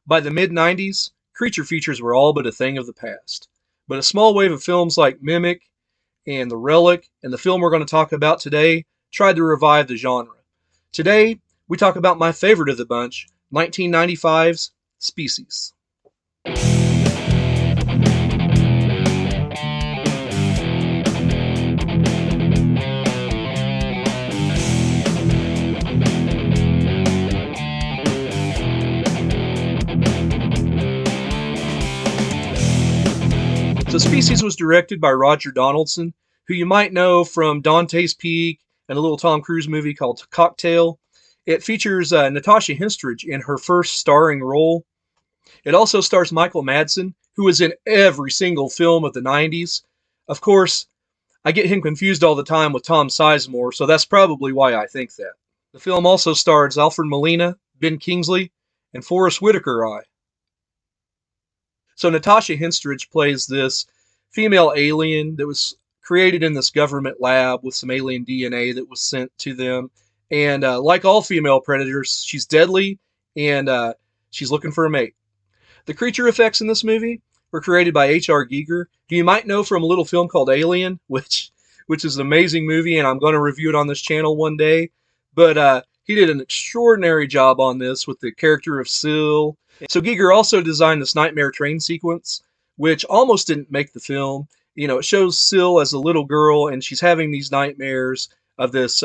By the mid-90s, creature features were all but a thing of the past. But a small wave of films like Mimic and The Relic and the film we're going to talk about today tried to revive the genre. Today, we talk about my favorite of the bunch, 1995's Species. So Species was directed by Roger Donaldson, who you might know from Dante's Peak and a little Tom Cruise movie called Cocktail. It features Natasha Henstridge in her first starring role. It also stars Michael Madsen, who was in every single film of the 90s. Of course, I get him confused all the time with Tom Sizemore, so that's probably why I think that. The film also stars Alfred Molina, Ben Kingsley, and Forrest Whitaker. So Natasha Henstridge plays this female alien that was created in this government lab with some alien DNA that was sent to them. And like all female predators, she's deadly and she's looking for a mate. The creature effects in this movie were created by H.R. Giger, who you might know from a little film called Alien, which is an amazing movie, and I'm going to review it on this channel one day. But he did an extraordinary job on this with the character of Syl. So Giger also designed this nightmare train sequence, which almost didn't make the film. You know, it shows Syl as a little girl, and she's having these nightmares of this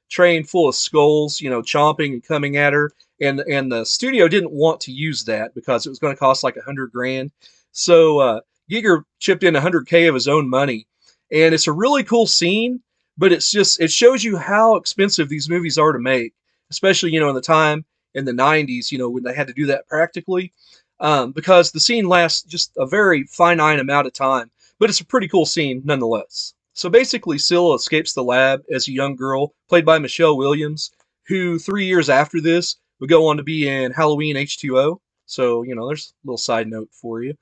train full of skulls, you know, chomping and coming at her. And the studio didn't want to use that because it was going to cost like $100,000. So Giger chipped in $100K of his own money, and it's a really cool scene. But it shows you how expensive these movies are to make, especially in the time in the 90s, when they had to do that practically, because the scene lasts just a very finite amount of time. But it's a pretty cool scene nonetheless. So basically, Syl escapes the lab as a young girl, played by Michelle Williams, who 3 years after this would go on to be in Halloween H2O. So, there's a little side note for you.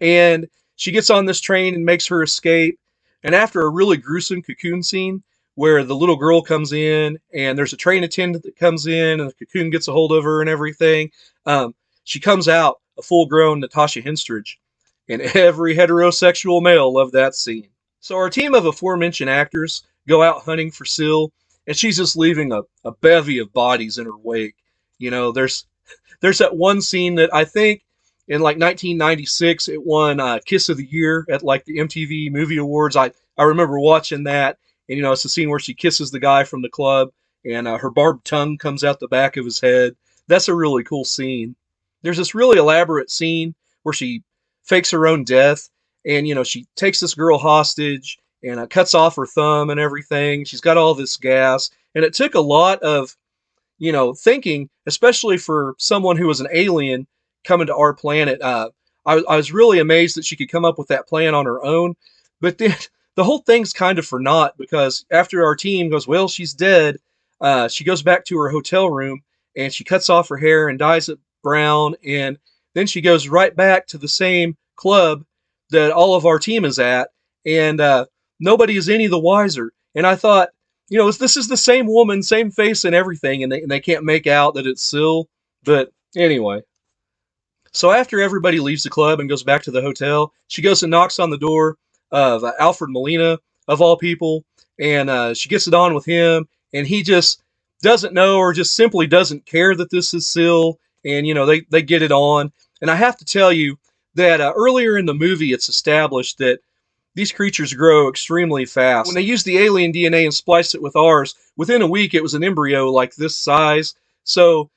And she gets on this train and makes her escape. And after a really gruesome cocoon scene, where the little girl comes in and there's a train attendant that comes in and the cocoon gets a hold of her and everything, she comes out a full-grown Natasha Henstridge. And every heterosexual male loved that scene. So our team of aforementioned actors go out hunting for Syl, and she's just leaving a bevy of bodies in her wake. There's that one scene that I think in like 1996 it won Kiss of the Year at like the MTV Movie Awards. I remember watching that, and it's the scene where she kisses the guy from the club, and her barbed tongue comes out the back of his head. That's a really cool scene. There's this really elaborate scene where she fakes her own death, and she takes this girl hostage and cuts off her thumb and everything. She's got all this gas, and it took a lot of thinking, especially for someone who was an alien coming to our planet. I was really amazed that she could come up with that plan on her own, but then the whole thing's kind of for naught, because after our team goes, well, she's dead, she goes back to her hotel room and she cuts off her hair and dyes it brown, and then she goes right back to the same club that all of our team is at, and nobody is any the wiser. And I thought, this is the same woman, same face and everything, and they can't make out that it's Syl. But anyway. So after everybody leaves the club and goes back to the hotel, she goes and knocks on the door of Alfred Molina, of all people, and she gets it on with him, and he just doesn't know, or just simply doesn't care that this is Syl, and they get it on. And I have to tell you that earlier in the movie it's established that these creatures grow extremely fast. When they used the alien DNA and spliced it with ours, within a week it was an embryo like this size. So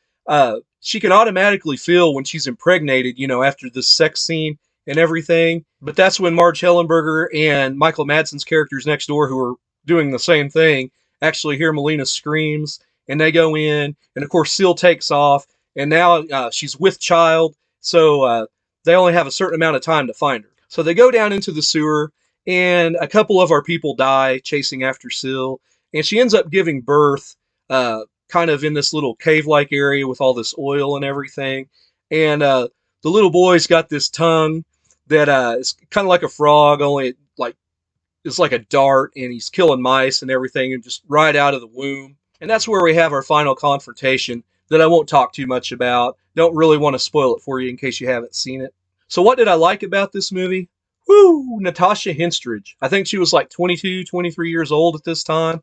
she can automatically feel when she's impregnated, after this sex scene and everything. But that's when Marge Hellenberger and Michael Madsen's characters next door, who are doing the same thing, actually hear Melina's screams, and they go in, and of course Syl takes off, and now she's with child, so they only have a certain amount of time to find her. So they go down into the sewer, and a couple of our people die chasing after Syl, and she ends up giving birth kind of in this little cave-like area with all this oil and everything. And the little boy's got this tongue that is kind of like a frog, only it's like a dart, and he's killing mice and everything, and just right out of the womb. And that's where we have our final confrontation that I won't talk too much about. Don't really want to spoil it for you in case you haven't seen it. So what did I like about this movie? Woo! Natasha Henstridge. I think she was like 22, 23 years old at this time.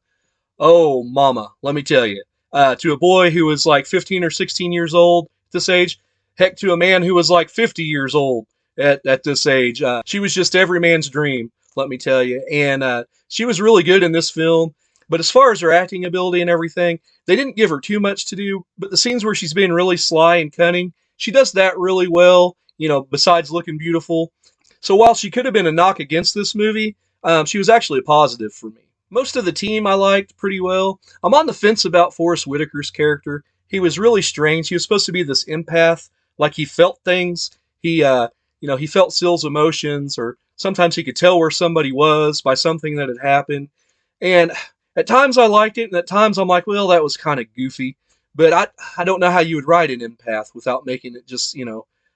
Oh, mama, let me tell you. To a boy who was like 15 or 16 years old at this age, heck, to a man who was like 50 years old at this age, she was just every man's dream, let me tell you. And she was really good in this film. But as far as her acting ability and everything, they didn't give her too much to do. But the scenes where she's being really sly and cunning, she does that really well, besides looking beautiful. So while she could have been a knock against this movie, she was actually a positive for me. Most of the team I liked pretty well. I'm on the fence about Forrest Whitaker's character. He was really strange. He was supposed to be this empath, like he felt things. He felt Sill's emotions, or sometimes he could tell where somebody was by something that had happened. And at times I liked it, and at times I'm like, well, that was kind of goofy. But I don't know how you would write an empath without making it just,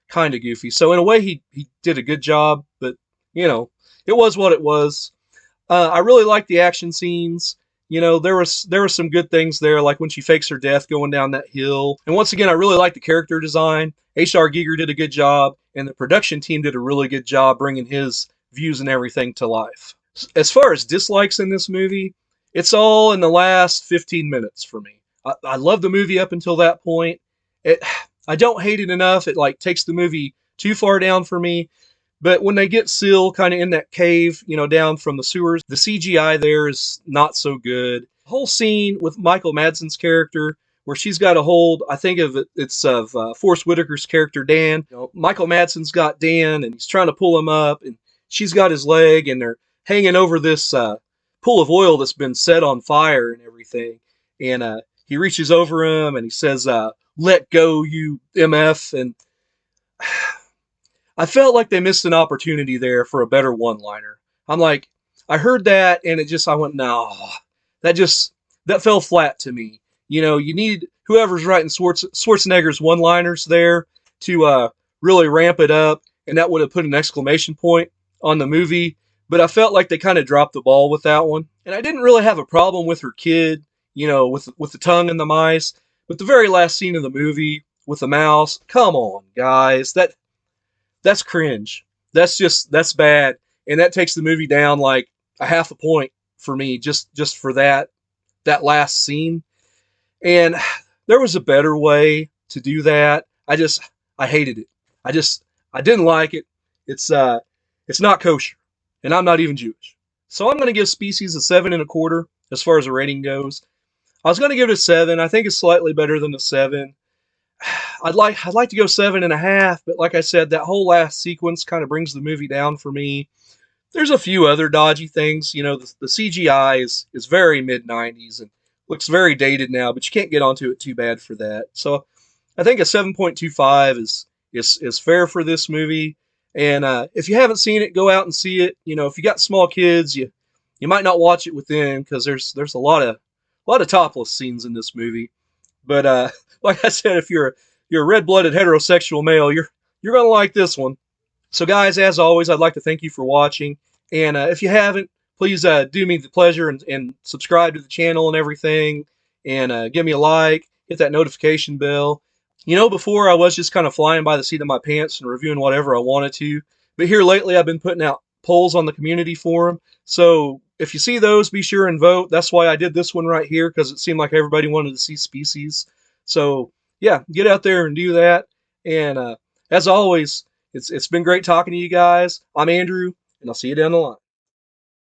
kind of goofy. So in a way, he did a good job, but, it was what it was. I really liked the action scenes. There were some good things there, like when she fakes her death going down that hill. And once again, I really liked the character design. H.R. Giger did a good job, and the production team did a really good job bringing his views and everything to life. As far as dislikes in this movie, it's all in the last 15 minutes for me. I love the movie up until that point. I don't hate it enough. It like takes the movie too far down for me. But when they get Sill kind of in that cave, down from the sewers, the CGI there is not so good. The whole scene with Michael Madsen's character, where she's got a hold, I think it's of Forrest Whitaker's character, Dan. Michael Madsen's got Dan, and he's trying to pull him up, and she's got his leg, and they're hanging over this pool of oil that's been set on fire and everything. And he reaches over him, and he says, "Let go, you MF," and I felt like they missed an opportunity there for a better one-liner. I'm like, I heard that, and I went, no, that fell flat to me. You need whoever's writing Schwarzenegger's one-liners there to really ramp it up, and that would have put an exclamation point on the movie. But I felt like they kind of dropped the ball with that one. And I didn't really have a problem with her kid, with the tongue and the mice. But the very last scene of the movie with the mouse, come on, guys, that's cringe. That's bad. And that takes the movie down like a half a point for me, just for that last scene. And there was a better way to do that. I hated it. I didn't like it. It's not kosher. And I'm not even Jewish. So I'm going to give Species a 7.25 as far as a rating goes. I was going to give it a 7. I think it's slightly better than a 7. I'd like to go 7.5, but like I said, that whole last sequence kind of brings the movie down for me. There's a few other dodgy things. The CGI is very mid-90s and looks very dated now, but you can't get onto it too bad for that. So I think a 7.25 is fair for this movie. And if you haven't seen it, go out and see it. If you got small kids, you might not watch it with them because there's a lot of topless scenes in this movie. But like I said, if you're a red-blooded heterosexual male, you're gonna like this one. So guys, as always, I'd like to thank you for watching. And if you haven't, please do me the pleasure and subscribe to the channel and everything. And give me a like, hit that notification bell. Before I was just kind of flying by the seat of my pants and reviewing whatever I wanted to. But here lately, I've been putting out polls on the community forum. So if you see those, be sure and vote. That's why I did this one right here, because it seemed like everybody wanted to see Species. So yeah, get out there and do that. And as always, it's been great talking to you guys. I'm Andrew, and I'll see you down the line.